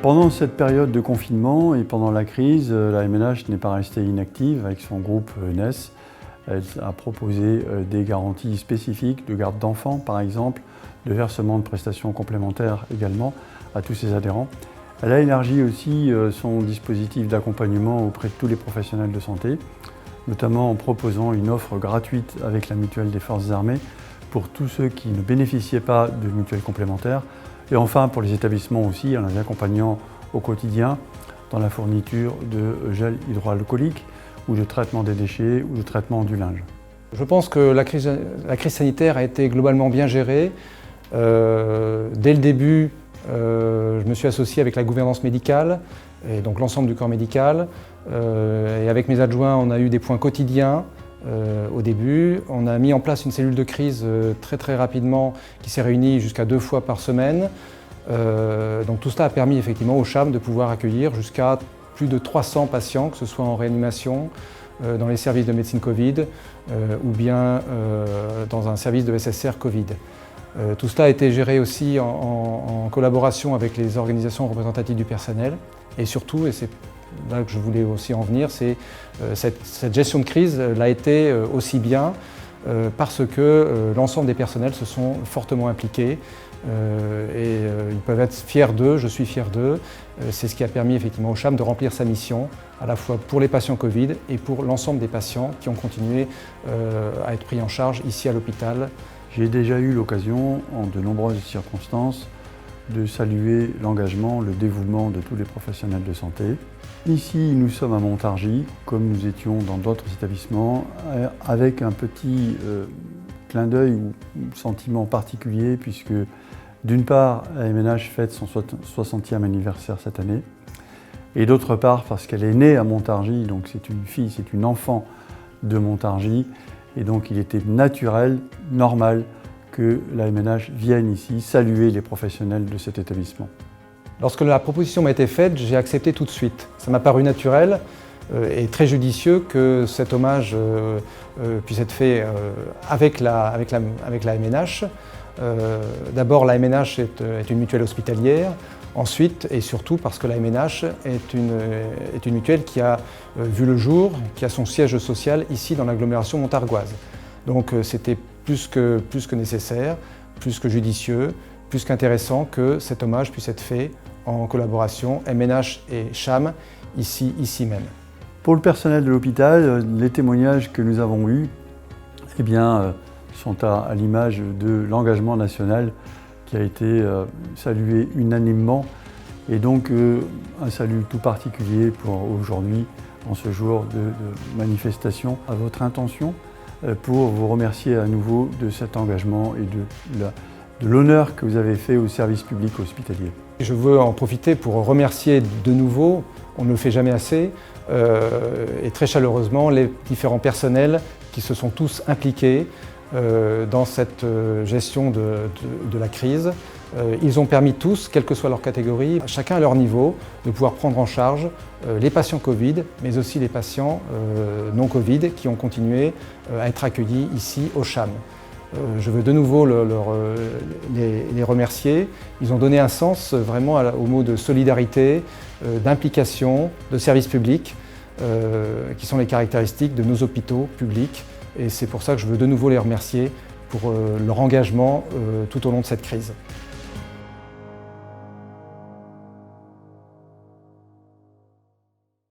Pendant cette période de confinement et pendant la crise, la MNH n'est pas restée inactive avec son groupe NES. Elle a proposé des garanties spécifiques de garde d'enfants par exemple, de versement de prestations complémentaires également à tous ses adhérents. Elle a élargi aussi son dispositif d'accompagnement auprès de tous les professionnels de santé, notamment en proposant une offre gratuite avec la mutuelle des forces armées pour tous ceux qui ne bénéficiaient pas de mutuelles complémentaires. Et enfin pour les établissements aussi, en les accompagnant au quotidien dans la fourniture de gel hydroalcoolique ou de traitement des déchets ou de traitement du linge. Je pense que la crise sanitaire a été globalement bien gérée. Dès le début, je me suis associé avec la gouvernance médicale et donc l'ensemble du corps médical. Et avec mes adjoints, on a eu des points quotidiens au début. On a mis en place une cellule de crise très rapidement qui s'est réunie jusqu'à 2 fois par semaine. Donc tout cela a permis effectivement au CHAM de pouvoir accueillir jusqu'à plus de 300 patients, que ce soit en réanimation, dans les services de médecine Covid ou bien dans un service de SSR Covid. Tout cela a été géré aussi en collaboration avec les organisations représentatives du personnel et surtout, et c'est là que je voulais aussi en venir, c'est cette gestion de crise l'a été aussi bien parce que l'ensemble des personnels se sont fortement impliqués et ils peuvent être fiers d'eux, je suis fier d'eux. C'est ce qui a permis effectivement au CHAM de remplir sa mission, à la fois pour les patients Covid et pour l'ensemble des patients qui ont continué à être pris en charge ici à l'hôpital. J'ai déjà eu l'occasion, en de nombreuses circonstances, de saluer l'engagement, le dévouement de tous les professionnels de santé. Ici, nous sommes à Montargis, comme nous étions dans d'autres établissements, avec un petit clin d'œil ou sentiment particulier, puisque d'une part, la MNH fête son 60e anniversaire cette année, et d'autre part, parce qu'elle est née à Montargis, donc c'est une fille, c'est une enfant de Montargis, et donc il était naturel, normal, que la MNH vienne ici saluer les professionnels de cet établissement. Lorsque la proposition m'a été faite, j'ai accepté tout de suite. Ça m'a paru naturel et très judicieux que cet hommage puisse être fait avec la MNH. D'abord, la MNH est une mutuelle hospitalière. Ensuite, et surtout parce que la MNH est une mutuelle qui a vu le jour, qui a son siège social ici dans l'agglomération montargoise. Donc c'était plus que nécessaire, plus que judicieux, plus qu'intéressant que cet hommage puisse être fait en collaboration MNH et CHAM ici même. Pour le personnel de l'hôpital, les témoignages que nous avons eus sont à l'image de l'engagement national qui a été salué unanimement et donc un salut tout particulier pour aujourd'hui, en ce jour de manifestation, à votre intention pour vous remercier à nouveau de cet engagement et de l'honneur que vous avez fait au service public hospitalier. Je veux en profiter pour remercier de nouveau, on ne le fait jamais assez, et très chaleureusement les différents personnels qui se sont tous impliqués dans cette gestion de la crise. Ils ont permis tous, quelle que soit leur catégorie, chacun à leur niveau, de pouvoir prendre en charge les patients Covid, mais aussi les patients non Covid qui ont continué à être accueillis ici au CHAM. Je veux de nouveau les remercier. Ils ont donné un sens vraiment au mot de solidarité, d'implication, de service public, qui sont les caractéristiques de nos hôpitaux publics. Et c'est pour ça que je veux de nouveau les remercier pour leur engagement tout au long de cette crise.